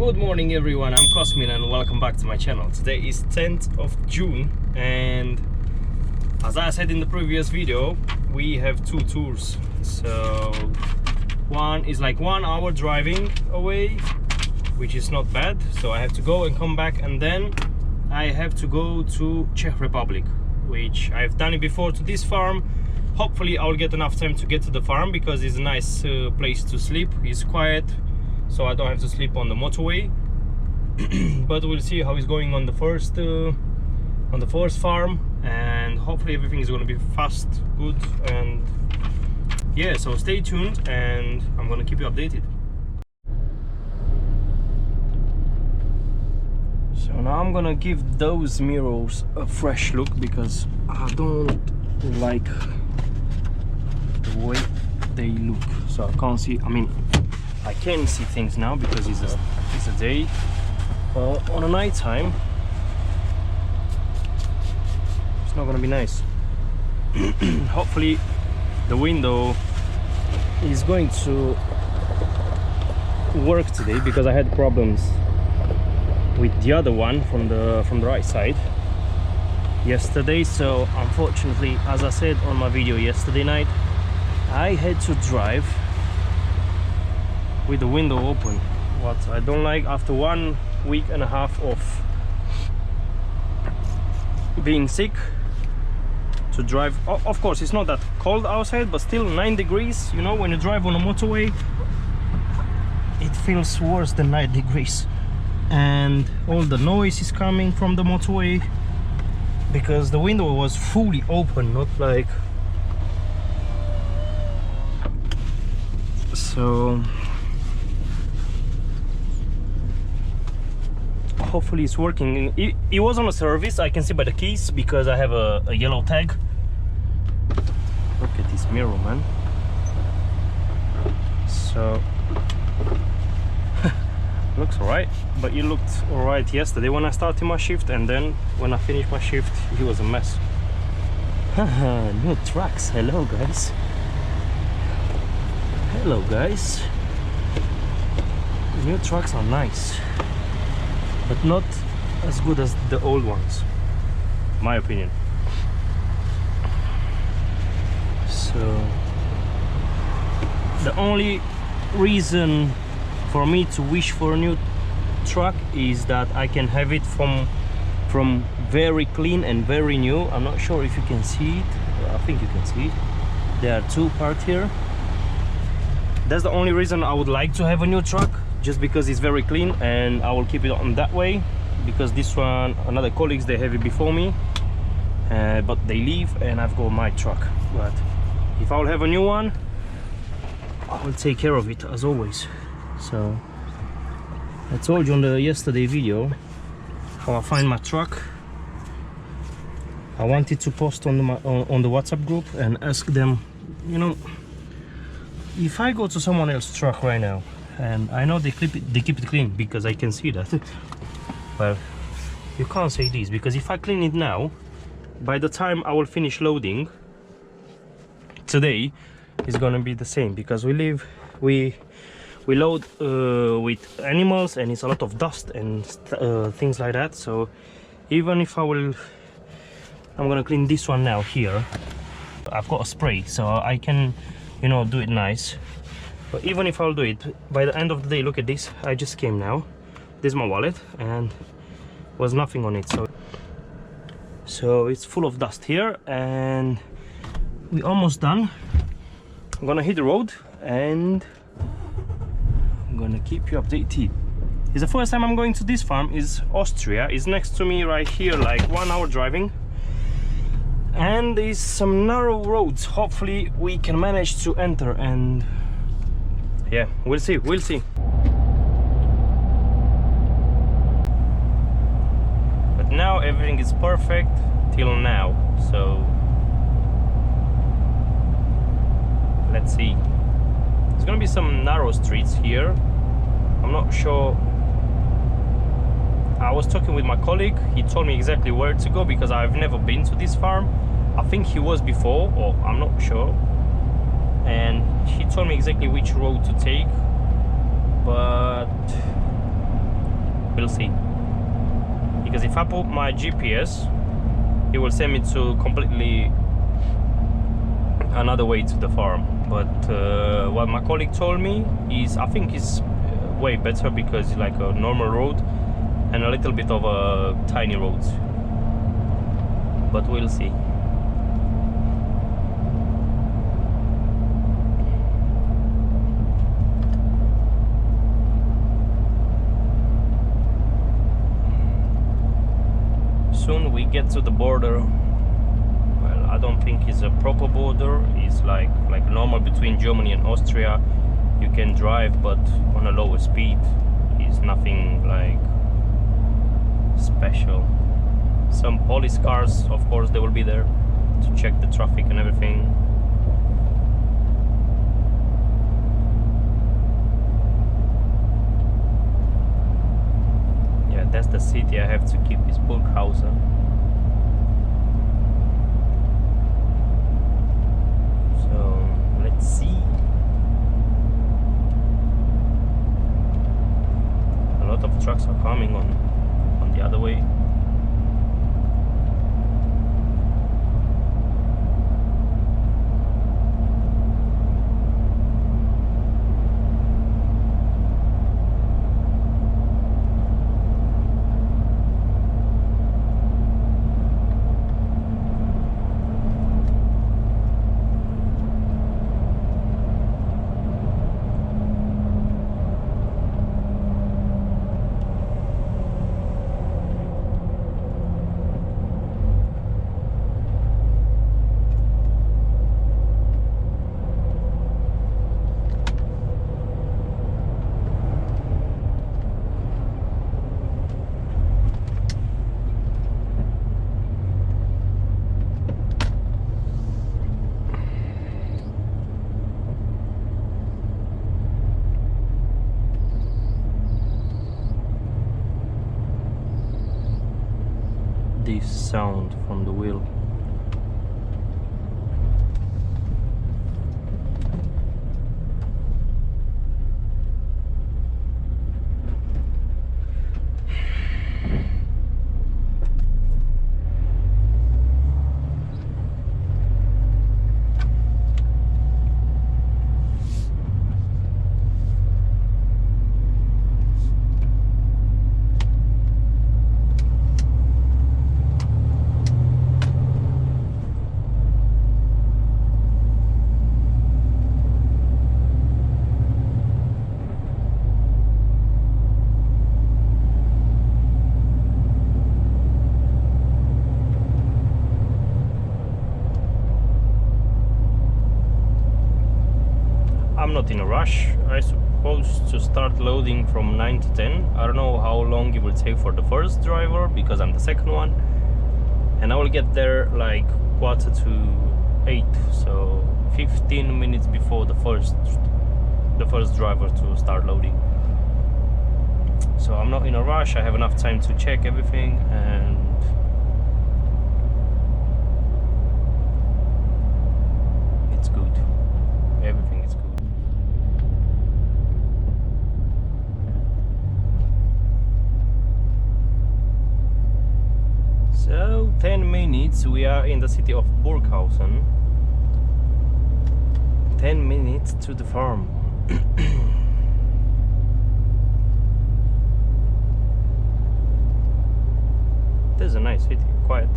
Good morning everyone, I'm Cosmin and welcome back to my channel. Today is 10th of June and as I said in the previous video, we have two tours. So one is like 1 hour driving away, which is not bad. So I have to go and come back, and then I have to go to Czech Republic, which I've done it before to this farm. Hopefully I'll get enough time to get to the farm because it's a nice place to sleep. It's quiet, so I don't have to sleep on the motorway. But we'll see how it's going on the first farm, and hopefully everything is going to be fast, good, and yeah, so stay tuned and I'm going to keep you updated. So now I'm going to give those mirrors a fresh look because I don't like the way they look. So I can't see, I mean I can see things now because it's a day. On a night time it's not gonna be nice. Hopefully the window is going to work today because I had problems with the other one from the right side yesterday. So unfortunately, as I said on my video yesterday night, I had to drive with the window open. What I don't like after 1.5 weeks of being sick, to drive. Of course it's not that cold outside, but still 9 degrees, you know, when you drive on a motorway it feels worse than 9 degrees, and all the noise is coming from the motorway because the window was fully open, not like so. Hopefully it's working. It was on a service, I can see by the keys because I have a yellow tag. Look at this mirror, man. So looks alright, but it looked alright yesterday when I started my shift, and then when I finished my shift it was a mess. New trucks. Hello guys. Hello guys. New trucks are nice, but not as good as the old ones, my opinion. So the only reason for me to wish for a new truck is that I can have it from very clean and very new. I'm not sure if you can see it. I think you can see it. There are two parts here. That's the only reason I would like to have a new truck, just because it's very clean, and I will keep it on that way because this one, another colleagues, they have it before me, but they leave and I've got my truck. But if I will have a new one, I will take care of it as always. So I told you on the yesterday video how I find my truck. I wanted to post on the WhatsApp group and ask them, you know, if I go to someone else's truck right now, and I know they keep it clean because I can see that. Well, you can't say this because if I clean it now, by the time I will finish loading today, it's gonna be the same because we load with animals and it's a lot of dust and things like that. So even if I'm gonna clean this one now here, I've got a spray so I can, you know, do it nice. But even if I'll do it, by the end of the day, look at this. I just came now. This is my wallet and was nothing on it. So it's full of dust here and we're almost done. I'm gonna hit the road and I'm gonna keep you updated. It's the first time I'm going to this farm. Is Austria. It's next to me right here, like 1 hour driving. And there's some narrow roads. Hopefully we can manage to enter, and yeah, we'll see. But now everything is perfect till now, so let's see. There's gonna be some narrow streets here. I'm not sure. I was talking with my colleague. He told me exactly where to go because I've never been to this farm. I think he was before, or I'm not sure. And he told me exactly which road to take, but we'll see. Because if I put my GPS, it will send me to completely another way to the farm. But what my colleague told me is, I think it's way better because it's like a normal road and a little bit of a tiny roads. But we'll see. Soon we get to the border. Well, I don't think it's a proper border. It's like normal between Germany and Austria. You can drive, but on a lower speed. It's nothing like special. Some police cars, of course, they will be there to check the traffic and everything. Yeah, that's the city I have to keep, is Burghausen. So let's see. A lot of trucks are coming on the other way. This sound from the wheel. I'm not in a rush. I suppose to start loading from 9 to 10. I don't know how long it will take for the first driver because I'm the second one, and I will get there like 7:45, so 15 minutes before the first driver to start loading. So I'm not in a rush. I have enough time to check everything, and it's good. Everything is good. So 10 minutes, we are in the city of Burghausen. 10 minutes to the farm. This is a nice city, quiet.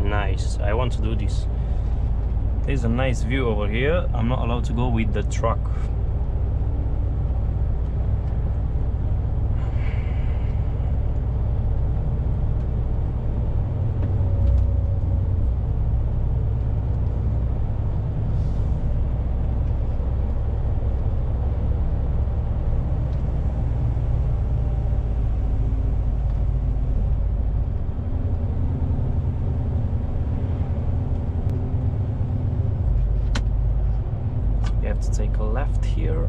Nice. I want to do this. There's a nice view over here. I'm not allowed to go with the truck. We have to take a left here.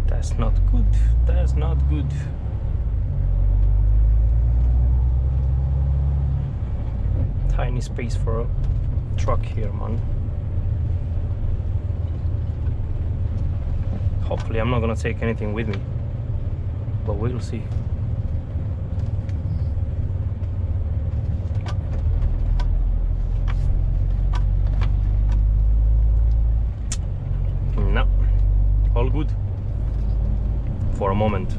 That's not good. That's not good. Tiny space for a truck here, man. Hopefully I'm not gonna take anything with me, but we'll see. No, all good. For a moment.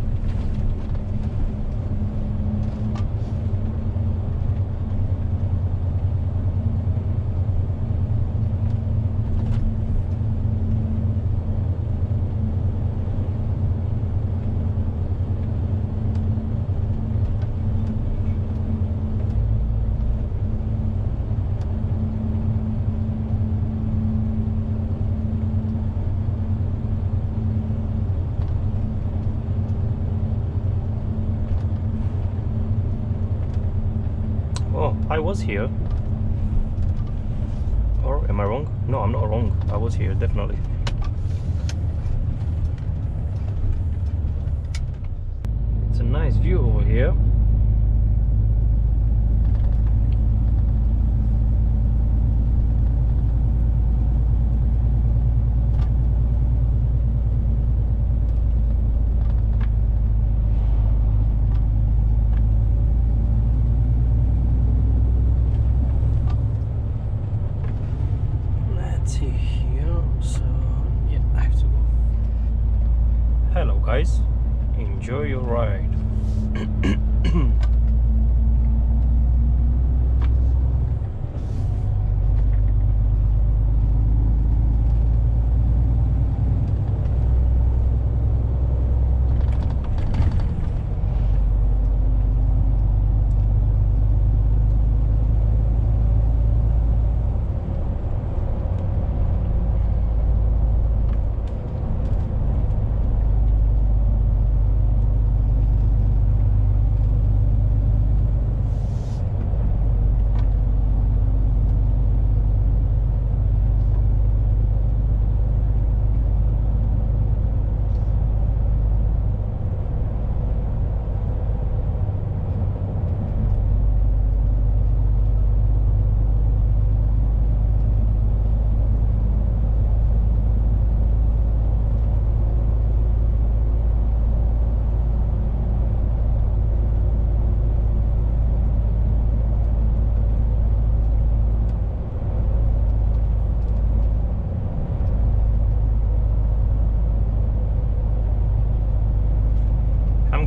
Oh, I was here. Or am I wrong? No, I'm not wrong. I was here, definitely. It's a nice view over here. Hello guys, enjoy your ride.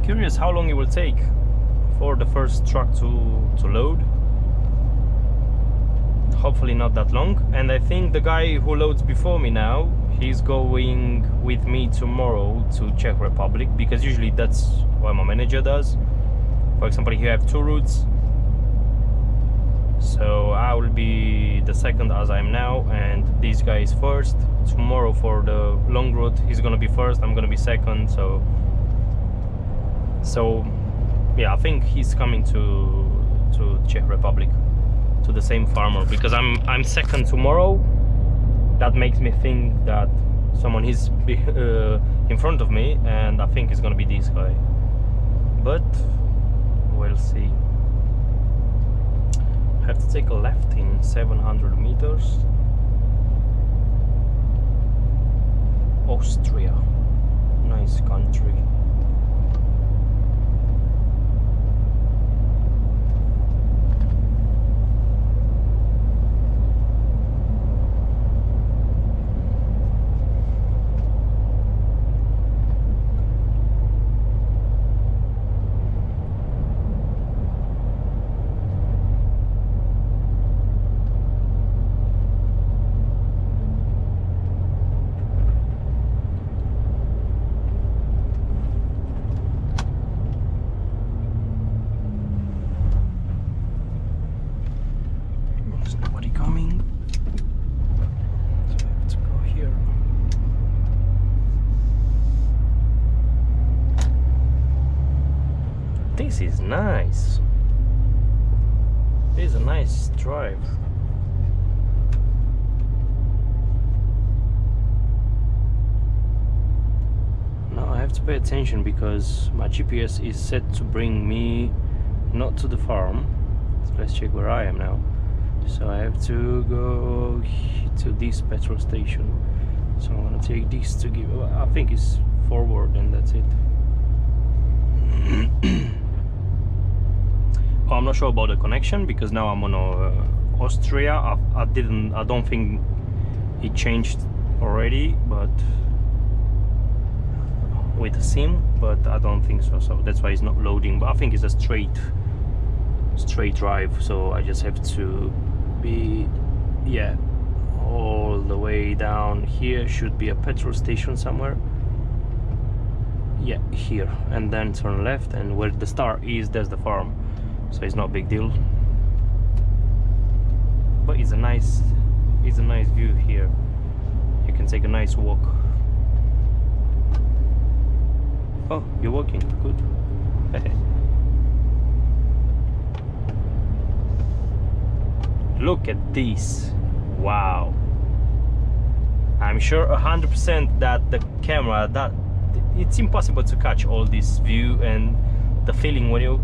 Curious how long it will take for the first truck to load. Hopefully not that long. And I think the guy who loads before me now, he's going with me tomorrow to Czech Republic, because usually that's what my manager does. For example, here I have two routes, so I will be the second as I am now, and this guy is first. Tomorrow for the long route he's gonna be first, I'm gonna be second. So yeah, I think he's coming to Czech Republic, to the same farmer, because I'm second tomorrow. That makes me think that someone is in front of me, and I think it's gonna be this guy, but we'll see. I have to take a left in 700 meters. Austria, nice country. This is nice. This is a nice drive. Now I have to pay attention because my GPS is set to bring me not to the farm. So let's check where I am now. So I have to go to this petrol station. So I'm gonna take this to give. I think it's forward and that's it. Oh, I'm not sure about the connection because now I'm on Austria. I don't think it changed already, but with the SIM, but I don't think so. So that's why it's not loading. But I think it's a straight drive. So I just have to be, yeah, all the way down here. Should be a petrol station somewhere. Yeah, here, and then turn left, and where the star is, there's the farm. So it's not a big deal, but it's a nice view here. You can take a nice walk. Oh, you're walking, good. Look at this, wow. I'm sure 100% that the camera, that it's impossible to catch all this view and the feeling when you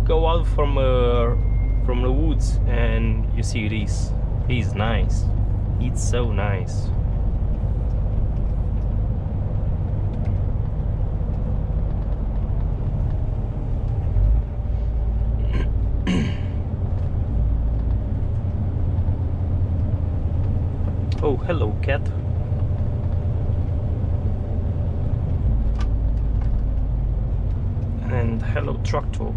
go out from the woods and you see this. It's nice. It's so nice. Oh, hello, cat. And hello, tractor.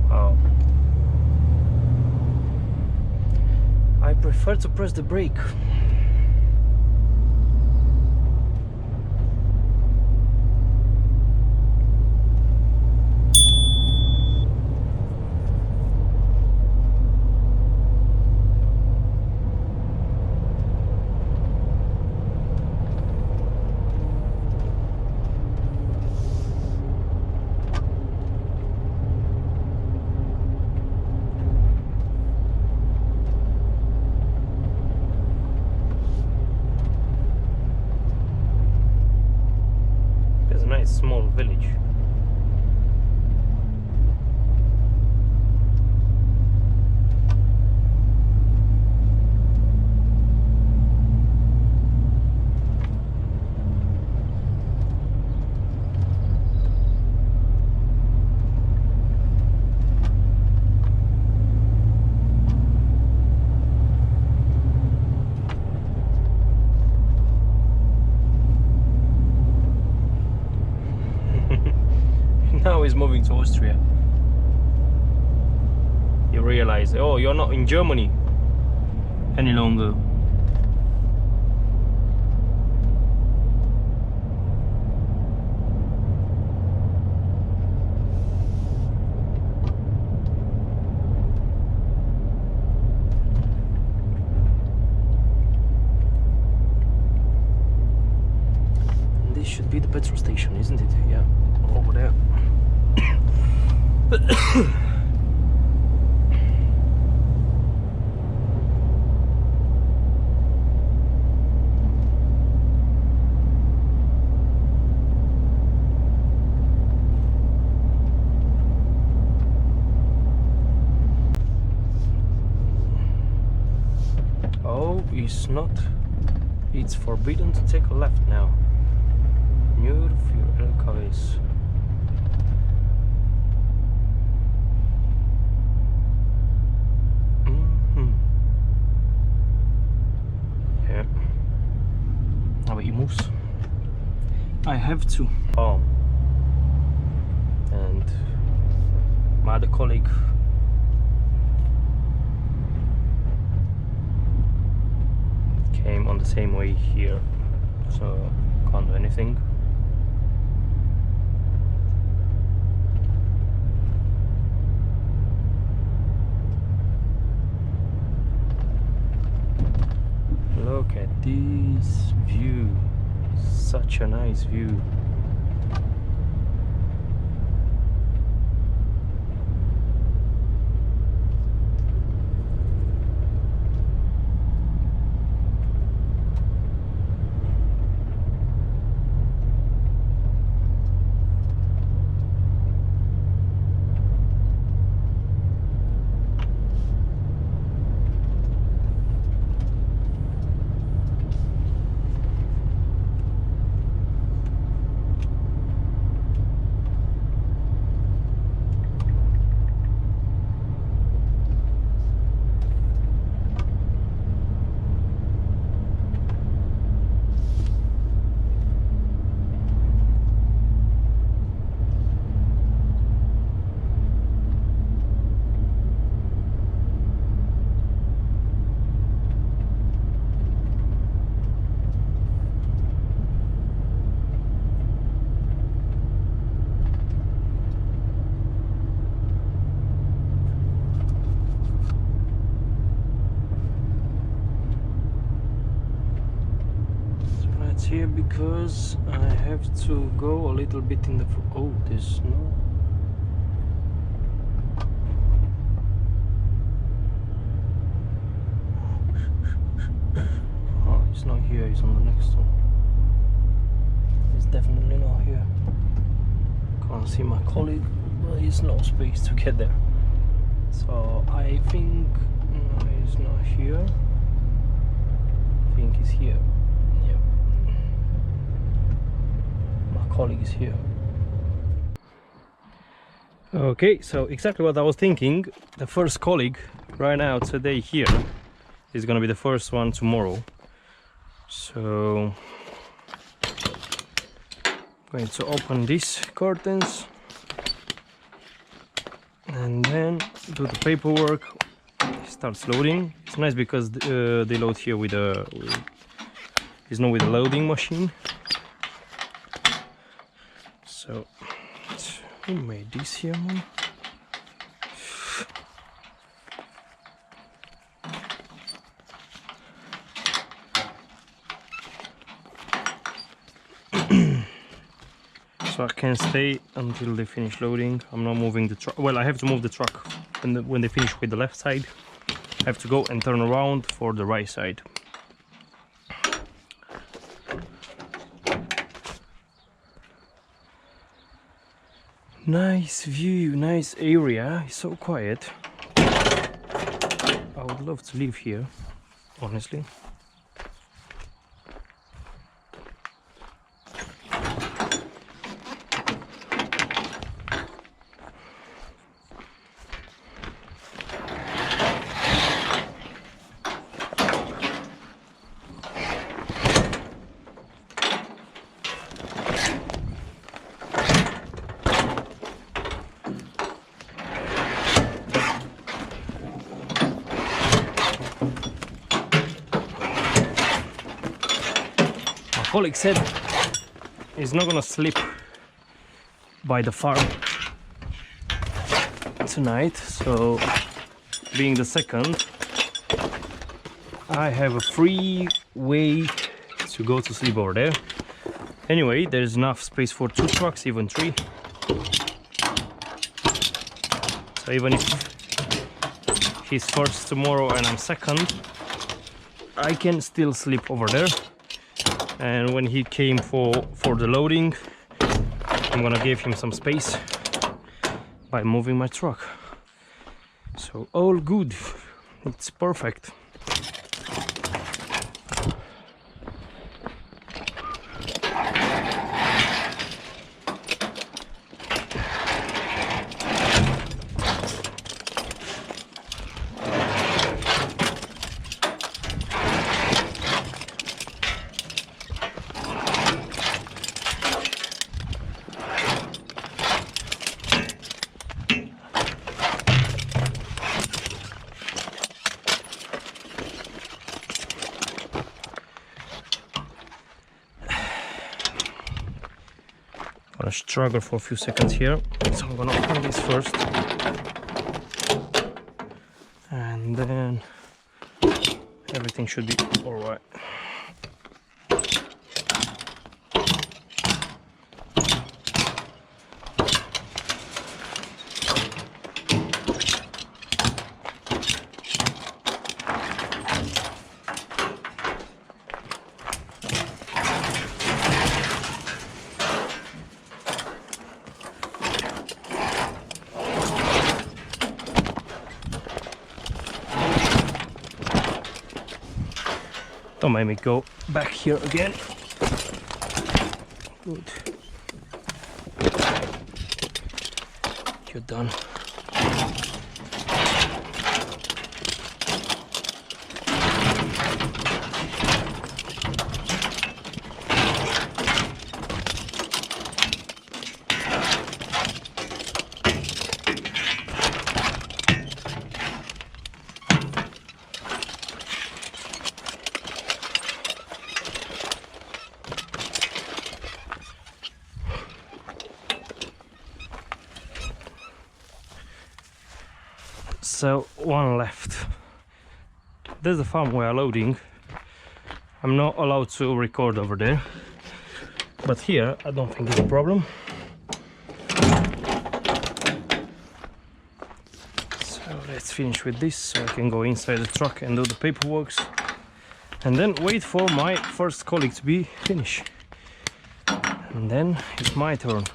Wow. I prefer to press the brake. Nice small village. Now he's moving to Austria. You realize, oh, you're not in Germany any longer. This should be the petrol station, isn't it? Yeah, over there. Oh, it's not. It's forbidden to take a left now. New fuel cars. Yeah. How about you, Moose? I have to. Oh. And my other colleague came on the same way here, so can't do anything. Look at this view, such a nice view. Here because I have to go a little bit in the oh, there's no oh, it's not here, it's on the next one. It's definitely not here. Can't see my colleague, but there's no space to get there, so I think no, it's not here. I think it's here. Colleague is here. Okay, so exactly what I was thinking. The first colleague right now today here is gonna be the first one tomorrow. So I'm going to open these curtains and then do the paperwork. It starts loading. It's nice because they load here with a it's not with a loading machine. So, who made this here, man? So I can stay until they finish loading. I'm not moving the truck. Well, I have to move the truck when they finish with the left side. I have to go and turn around for the right side. Nice view, nice area. It's so quiet. I would love to live here, honestly. Colleague said he's not gonna sleep by the farm tonight, so being the second, I have a free way to go to sleep over there. Anyway, there's enough space for 2 trucks, even 3. So even if he's first tomorrow and I'm second, I can still sleep over there. And when he came for the loading, I'm gonna give him some space by moving my truck. So all good, it's perfect. Gonna struggle for a few seconds here, so I'm gonna open this first and then have everything should be all right. Don't make me go back here again. Good. You're done. So one left. There's the farm we are loading. I'm not allowed to record over there, but here I don't think it's a problem. So let's finish with this so I can go inside the truck and do the paperwork, and then wait for my first colleague to be finished, and then it's my turn.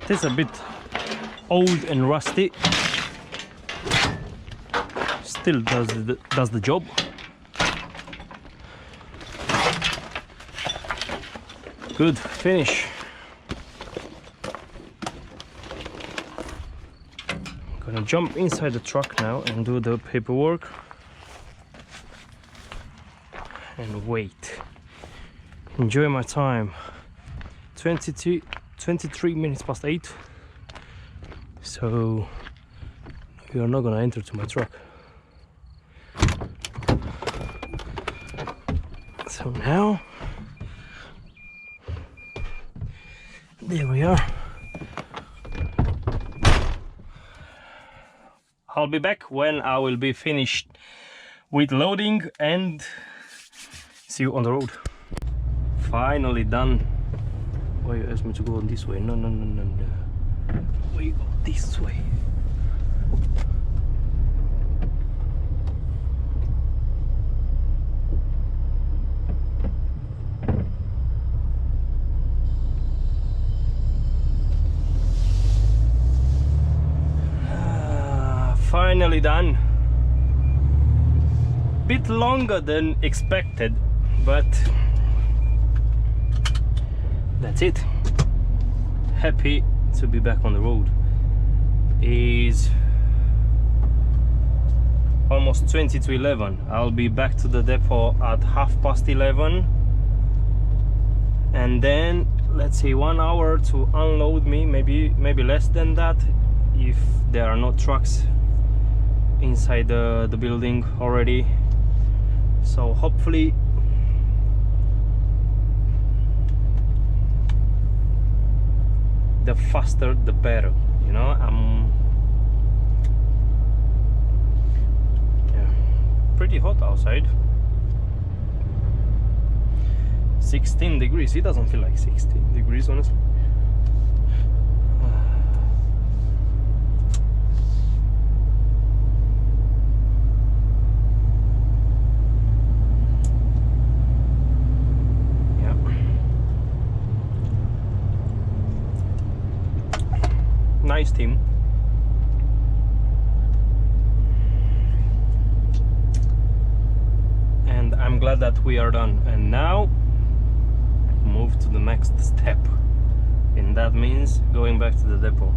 It's a bit old and rusty. Still does the job. Good, finish. Gonna jump inside the truck now and do the paperwork and wait. Enjoy my time. 23 minutes past 8, so we are not gonna enter to my truck. So now, there we are. I'll be back when I will be finished with loading and see you on the road. Finally done. Why you asked me to go on this way? No. We go this way. Finally done. Bit longer than expected, but that's it. Happy to be back on the road. It's almost 20 to 11. I'll be back to the depot at 11:30, and then let's say 1 hour to unload me, maybe less than that if there are no trucks inside the building already. So hopefully the faster the better, you know. Yeah, pretty hot outside. 16 degrees. It doesn't feel like 16 degrees, honestly. Nice team. And I'm glad that we are done, and now move to the next step, and that means going back to the depot.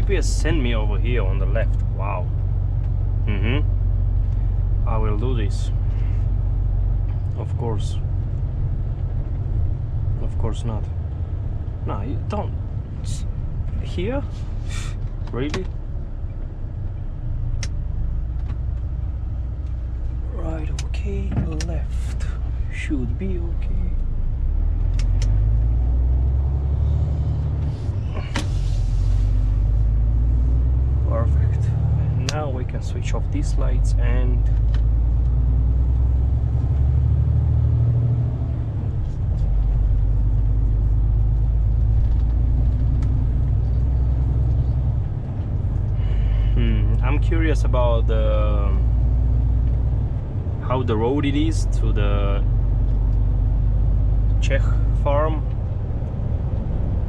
GPS sent me over here on the left. Wow. I will do this. Of course. Of course not. No, you don't. Here? Really? Right, okay, left. Should be okay. Perfect. And now we can switch off these lights and I'm curious about how the road it is to the Czech farm.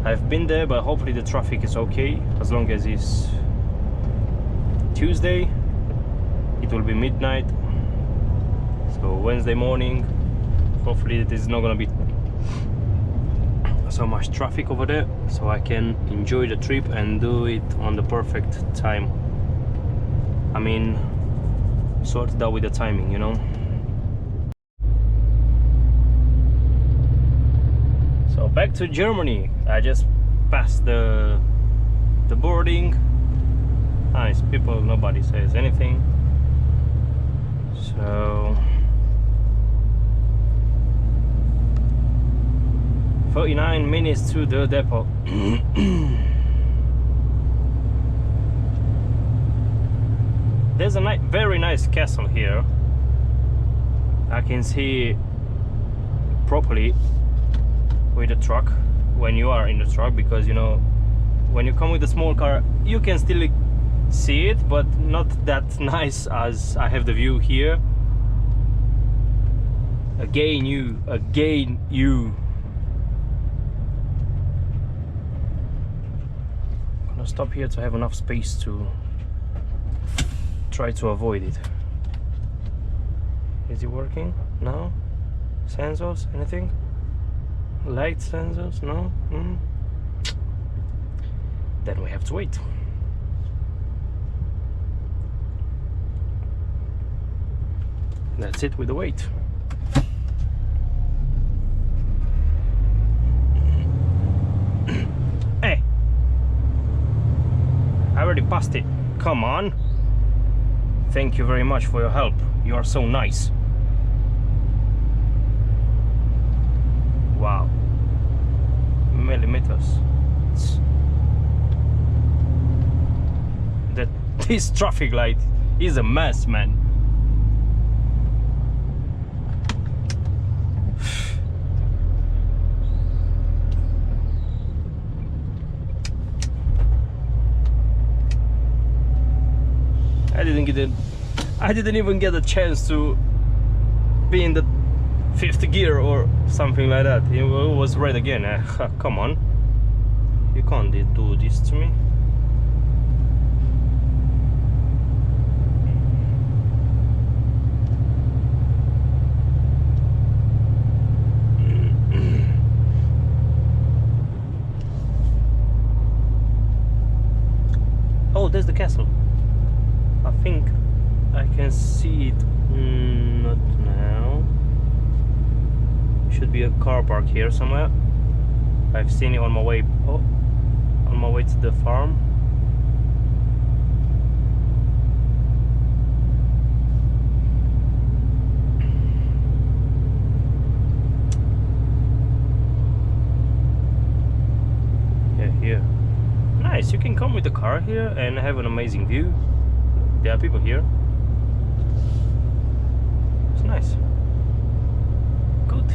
I've been there, but hopefully the traffic is okay. As long as it's Tuesday, it will be midnight. So Wednesday morning, hopefully there's not gonna be so much traffic over there, so I can enjoy the trip and do it on the perfect time. I mean, sort it out with the timing, you know. So back to Germany. I just passed the boarding. Nice people, nobody says anything. So 39 minutes to the depot. There's a very nice castle here. I can see properly with the truck when you are in the truck, because you know, when you come with a small car you can still see it, but not that nice as I have the view here. Again you. I'm gonna stop here to have enough space to try to avoid it. Is it working? No? Sensors? Anything? Light sensors? No? Then we have to wait. That's it with the wait. Hey! I already passed it. Come on! Thank you very much for your help. You are so nice. Wow. Millimeters. This traffic light is a mess, man. I didn't even get a chance to be in the 5th gear or something like that. It was red again. Come on, you can't do this to me. Oh, there's the castle. I think I can see it. Not now. Should be a car park here somewhere. I've seen it on my way. Oh, on my way to the farm. Yeah, here. Nice. You can come with the car here and have an amazing view. There are people here. It's nice. Good.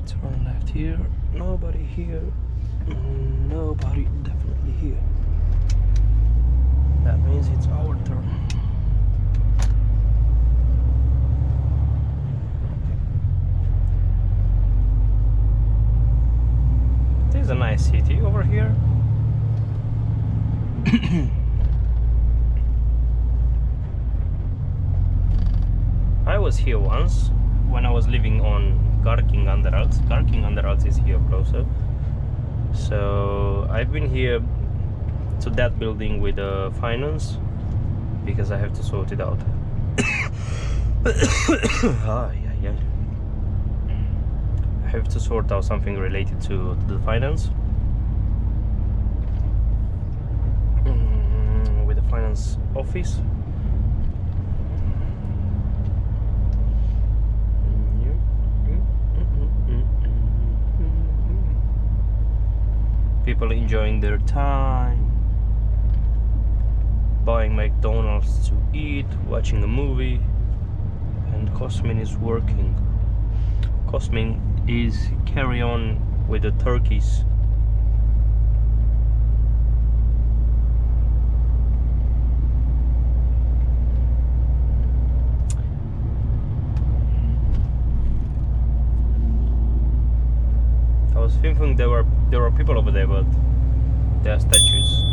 Turn left here. Nobody here. Nobody definitely here. That means it's our turn. There's a nice city over here. was here once when I was living on Garking Underalts. Garking Underalts is here closer. So I've been here to that building with finance because I have to sort it out. Yeah. I have to sort out something related to the finance. With the finance office. People enjoying their time, buying McDonald's to eat, watching a movie, and Cosmin is working. Cosmin is carry on with the turkeys. I was thinking there were people over there, but they are statues.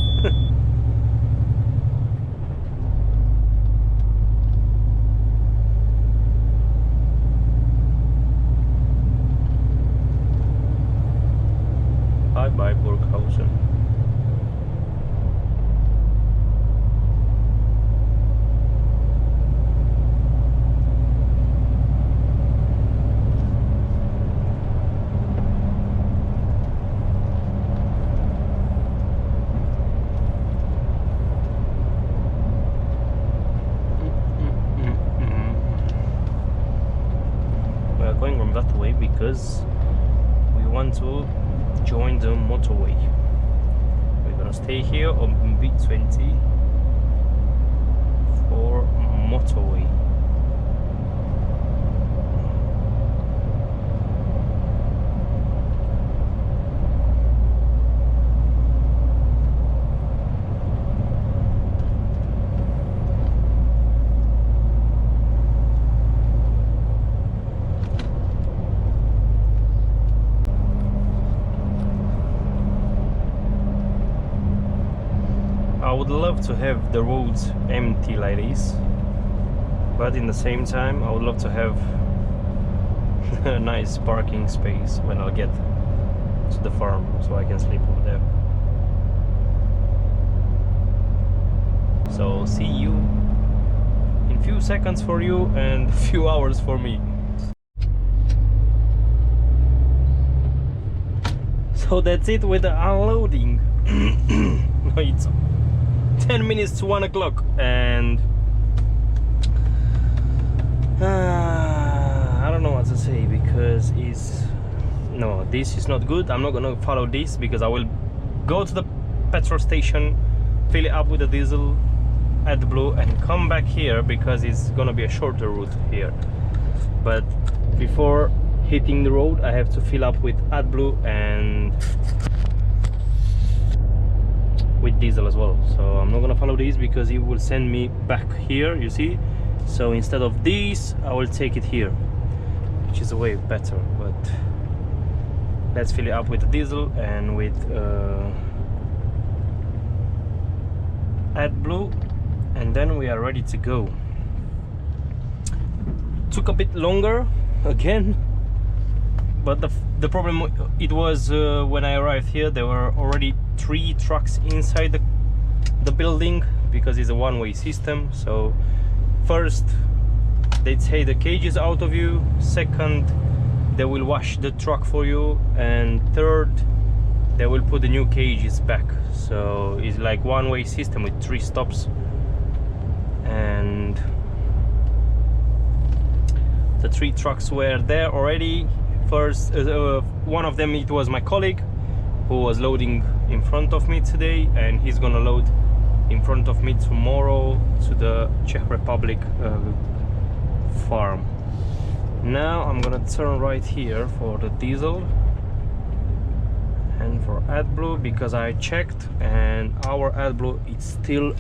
Bye Burghausen. We are going from that way because we want to join the motorway. We're gonna stay here on B20 for motorway. I would love to have the roads empty like this, but in the same time I would love to have a nice parking space when I'll get to the farm so I can sleep over there. So see you in few seconds for you and few hours for me. So that's it with the unloading. No, it's 10 minutes to 1 o'clock and I don't know what to say because this is not good. I'm not gonna follow this because I will go to the petrol station, fill it up with the diesel, AdBlue, and come back here because it's gonna be a shorter route here. But before hitting the road I have to fill up with AdBlue and with diesel as well. So I'm not gonna follow this because it will send me back here, you see. So instead of this I will take it here, which is way better. But let's fill it up with the diesel and with AdBlue, and then we are ready to go. Took a bit longer again, but the problem it was when I arrived here there were already 3 trucks inside the building because it's a one-way system. So first they take the cages out of you, second they will wash the truck for you, and third they will put the new cages back. So it's like one-way system with 3 stops. And the 3 trucks were there already. First one of them, it was my colleague who was loading in front of me today, and he's gonna load in front of me tomorrow to the Czech Republic farm. Now I'm gonna turn right here for the diesel and for AdBlue because I checked and our AdBlue is still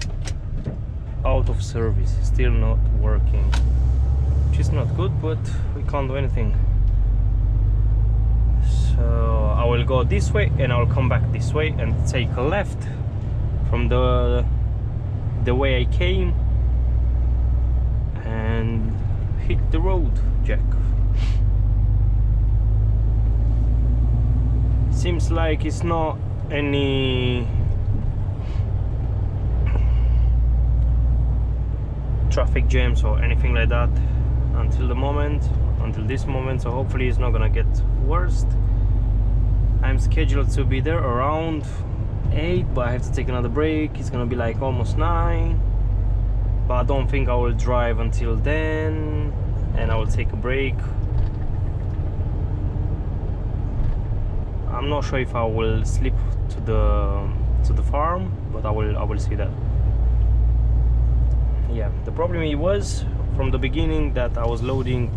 out of service, still not working, which is not good, but we can't do anything. So I will go this way and I'll come back this way and take a left from the way I came and hit the road, Jack. Seems like it's not any traffic jams or anything like that until this moment, so hopefully it's not gonna get worse. I'm scheduled to be there around 8, but I have to take another break. It's gonna be like almost 9, but I don't think I will drive until then, and I will take a break. I'm not sure if I will slip to the farm, but I will see that. Yeah, the problem it was from the beginning that I was loading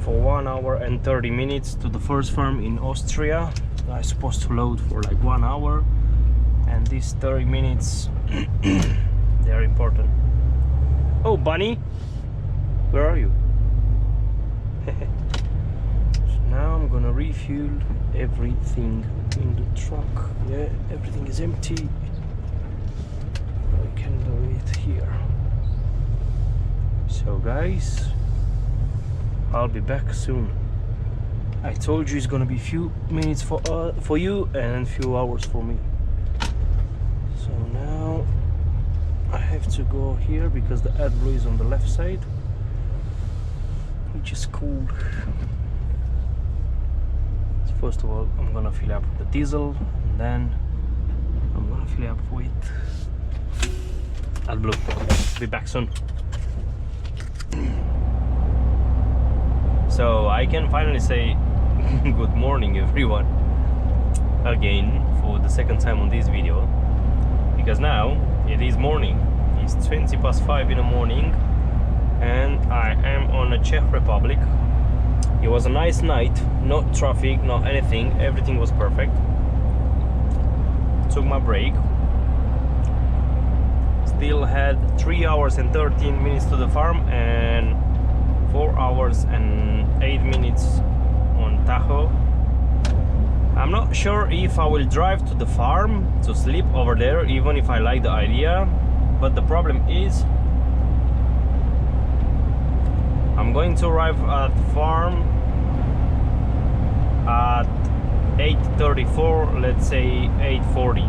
for 1 hour and 30 minutes to the first farm in Austria. I'm supposed to load for like 1 hour, and these 30 minutes they are important. Oh, Bunny, where are you? So now I'm gonna refuel everything in the truck. Yeah, everything is empty. I can do it here. So guys, I'll be back soon. I told you it's gonna be few minutes for you and few hours for me. So now I have to go here because the AdBlue is on the left side, which is cool. So first of all, I'm gonna fill up the diesel, and then I'm gonna fill up with AdBlue. Be back soon. So I can finally say good morning everyone again for the second time on this video, because now it is morning. It's 5:20 in the morning and I am on a Czech Republic. It was a nice night, not traffic, not anything, everything was perfect. Took my break, still had 3 hours and 13 minutes to the farm and 4 hours and 8 minutes on Tahoe. I'm not sure if I will drive to the farm to sleep over there, even if I like the idea, but the problem is I'm going to arrive at farm at 8:34, let's say 8:40.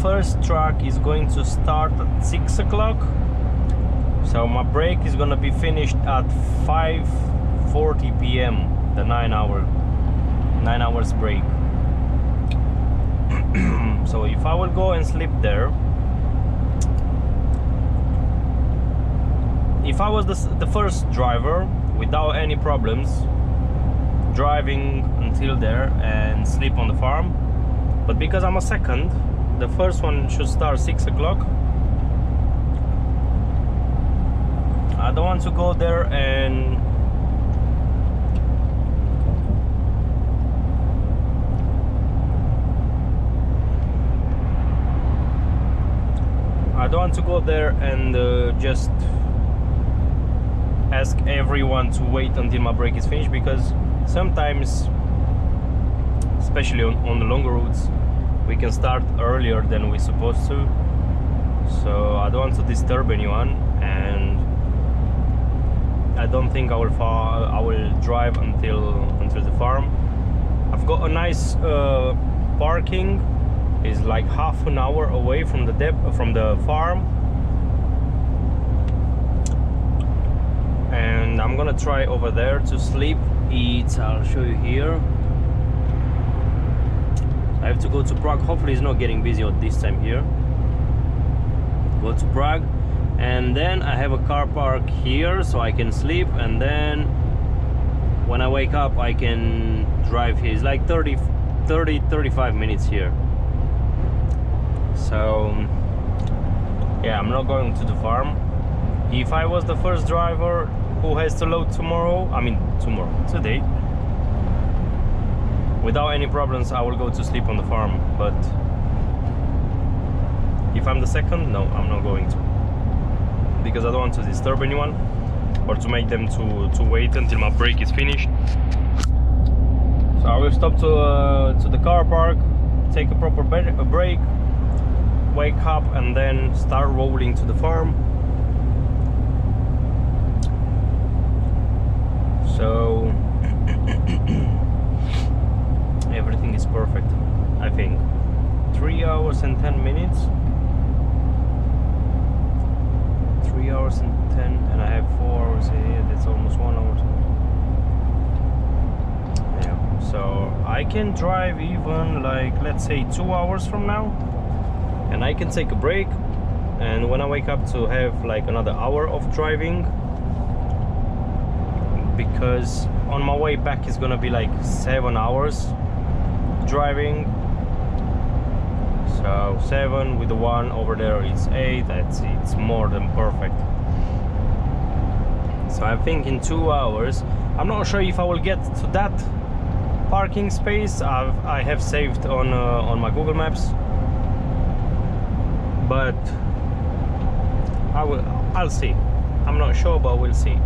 First truck is going to start at 6 o'clock, so my break is gonna be finished at 5:40 p.m. the 9 hours break. So if I will go and sleep there, if I was the first driver without any problems driving until there and sleep on the farm, but because I'm a second, the first one should start 6 o'clock. I don't want to go there and just ask everyone to wait until my break is finished, because sometimes, especially on the longer routes, we can start earlier than we're supposed to, so I don't want to disturb anyone, and I don't think I will drive until the farm. I've got a nice parking. It's like half an hour away from the farm, and I'm gonna try over there to sleep, eat. I'll show you here. I have to go to Prague. Hopefully it's not getting busy at this time here. Go to Prague, and then I have a car park here so I can sleep, and then when I wake up I can drive here. It's like 35 minutes here. So yeah, I'm not going to the farm. If I was the first driver who has to load today, without any problems I will go to sleep on the farm. But if I'm the second, no, I'm not going to, because I don't want to disturb anyone or to make them to wait until my break is finished. So I will stop to the car park, take a proper break, wake up, and then start rolling to the farm. So everything is perfect, I think. 3 hours and 10 minutes. 3 hours and 10, and I have 4 hours here. That's almost 1 hour. Yeah, so I can drive even, like, let's say 2 hours from now, and I can take a break, and when I wake up to have like another hour of driving, because on my way back is gonna be like 7 hours driving. So 7 with the 1 over there is 8. It's more than perfect. So I think in 2 hours, I'm not sure if I will get to that parking space I have saved on my Google Maps, but I'll see. I'm not sure, but we'll see.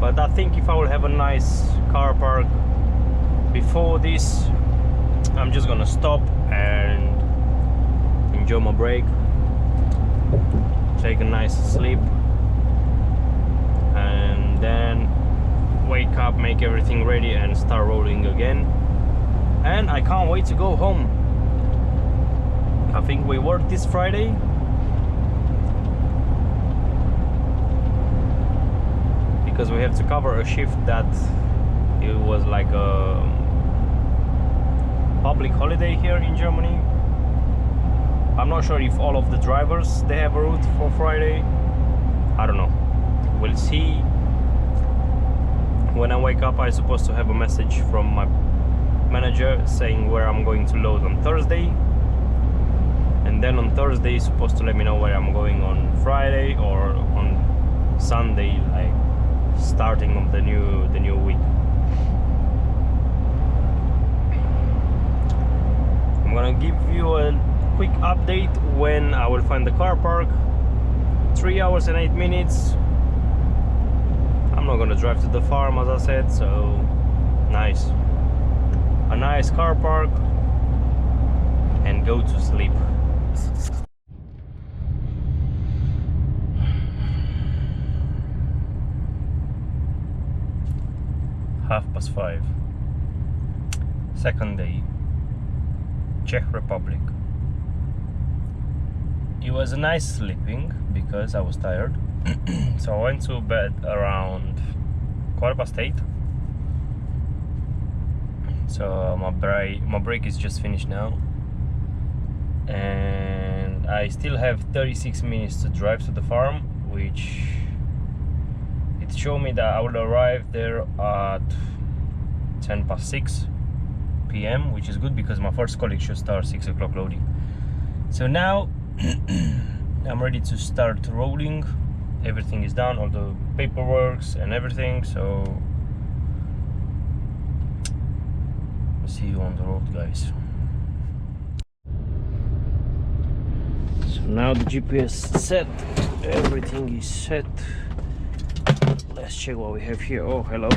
But I think if I will have a nice car park before this, I'm just gonna stop and enjoy my break, take a nice sleep, and then wake up, make everything ready, and start rolling again. And I can't wait to go home. I think we work this Friday. Because we have to cover a shift that it was like a public holiday here in Germany. I'm not sure if all of the drivers they have a route for Friday. I don't know. We'll see. When I wake up, I'm supposed to have a message from my manager saying where I'm going to load on Thursday, and then on Thursday he's supposed to let me know where I'm going on Friday or on Sunday, like starting of the new week. I'm gonna give you a quick update when I will find the car park. 3 hours and 8 minutes. I'm not gonna drive to the farm, as I said, so nice. A nice car park and go to sleep. (5:30). Second day, Czech Republic. It was a nice sleeping because I was tired. So I went to bed around 8:15. So my break is just finished now, and I still have 36 minutes to drive to the farm, which it showed me that I will arrive there at 6:10 p.m, which is good because my first colleague should start 6 o'clock loading. So now I'm ready to start rolling. Everything is done, all the paperwork and everything, so I'll see you on the road, guys. So now the GPS set, everything is set. Let's check what we have here. Oh, hello.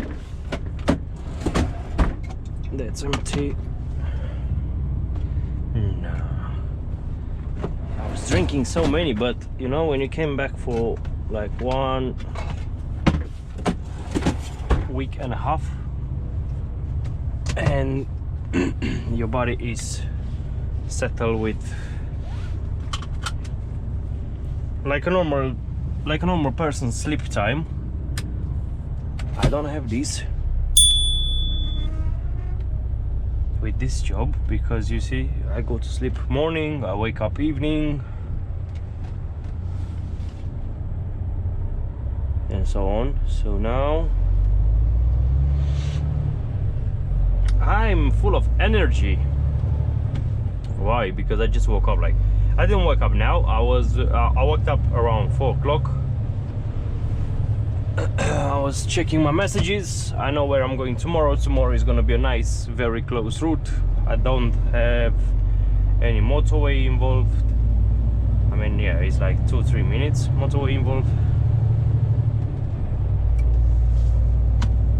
That's empty. No. I was drinking so many, but you know, when you came back for like 1 week and a half and your body is settled with like a normal person's sleep time. I don't have this with this job, because you see, I go to sleep morning, I wake up evening, and so on. So now I'm full of energy. Why? Because I just woke up. Like, I didn't wake up now. I woke up around 4 o'clock, I was checking my messages. I know where I'm going tomorrow. Tomorrow is gonna be a nice, very close route. I don't have any motorway involved. I mean, yeah, it's like 2-3 minutes motorway involved.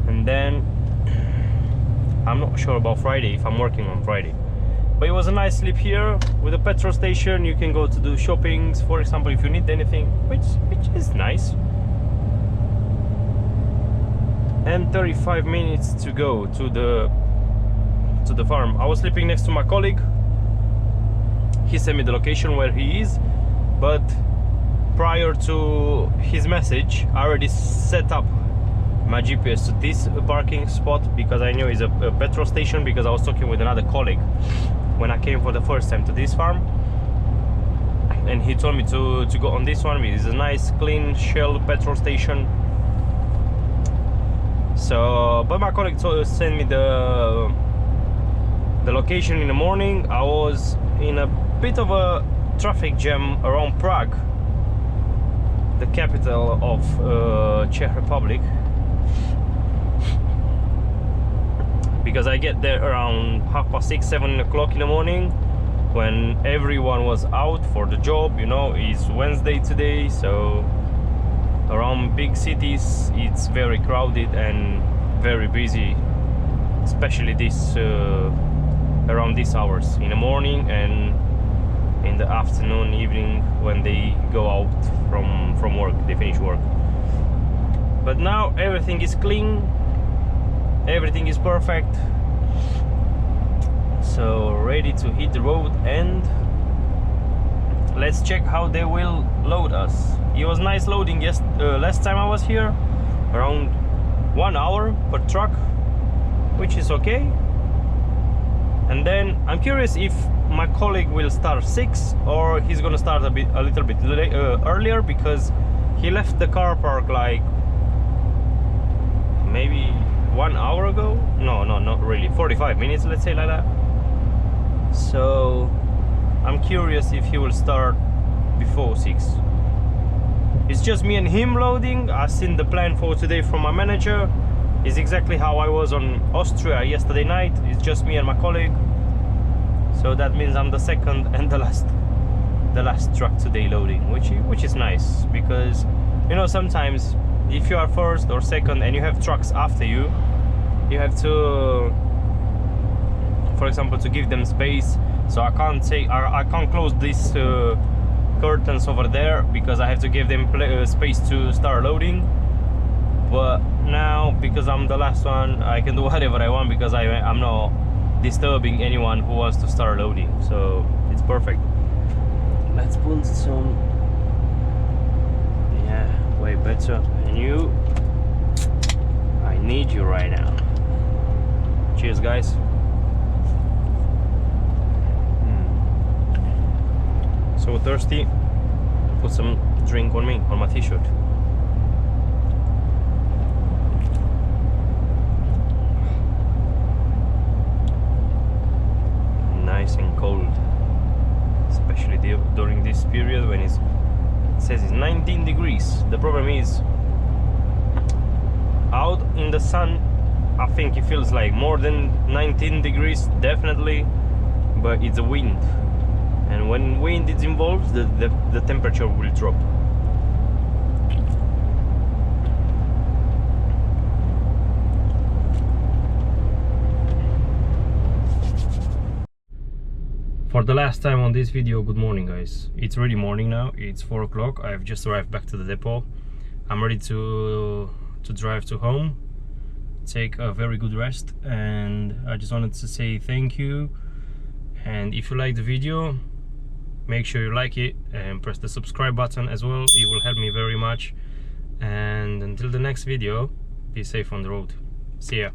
And then I'm not sure about Friday, if I'm working on Friday. But it was a nice sleep here with a petrol station. You can go to do shoppings, for example, if you need anything, which is nice. And 35 minutes to go to the farm. I was sleeping next to my colleague. He sent me the location where he is, but prior to his message, I already set up my GPS to this parking spot because I knew it's a petrol station, because I was talking with another colleague when I came for the first time to this farm, and he told me to go on this one. It's a nice clean Shell petrol station. So, but my colleague sent me the location in the morning. I was in a bit of a traffic jam around Prague, the capital of Czech Republic, because I get there around 6:30, 7 o'clock in the morning, when everyone was out for the job. You know, it's Wednesday today, so around big cities it's very crowded and very busy, especially this around these hours in the morning and in the afternoon, evening, when they go out from work, they finish work. But now everything is clean, everything is perfect, so ready to hit the road, and let's check how they will load us. It was nice loading. Yes, last time I was here, around 1 hour per truck, which is okay. And then I'm curious if my colleague will start 6 or he's gonna start a little bit earlier, because he left the car park like maybe 1 hour ago. No, not really, 45 minutes, let's say, like that. So I'm curious if he will start before 6. It's just me and him loading. I've seen the plan for today from my manager. It's exactly how I was on Austria yesterday night. It's just me and my colleague. So that means I'm the second and the last truck today loading, which is nice, because you know, sometimes if you are first or second and you have trucks after you, you have to, for example, to give them space. So I can't close these curtains over there, because I have to give them space to start loading. But now, because I'm the last one, I can do whatever I want, because I'm not disturbing anyone who wants to start loading, so it's perfect. Let's put some, yeah, way better than you. I need you right now. Cheers, guys. So thirsty. Put some drink on me, on my t-shirt. Nice and cold, especially during this period when it says it's 19 degrees. The problem is, out in the sun, I think it feels like more than 19 degrees, definitely, but it's a wind. And when wind is involved, the temperature will drop. For the last time on this video, good morning, guys. It's already morning now. It's 4 o'clock. I've just arrived back to the depot. I'm ready to drive to home, take a very good rest, and I just wanted to say thank you. And if you like the video, make sure you like it and press the subscribe button as well. It will help me very much. And until the next video, be safe on the road. See ya.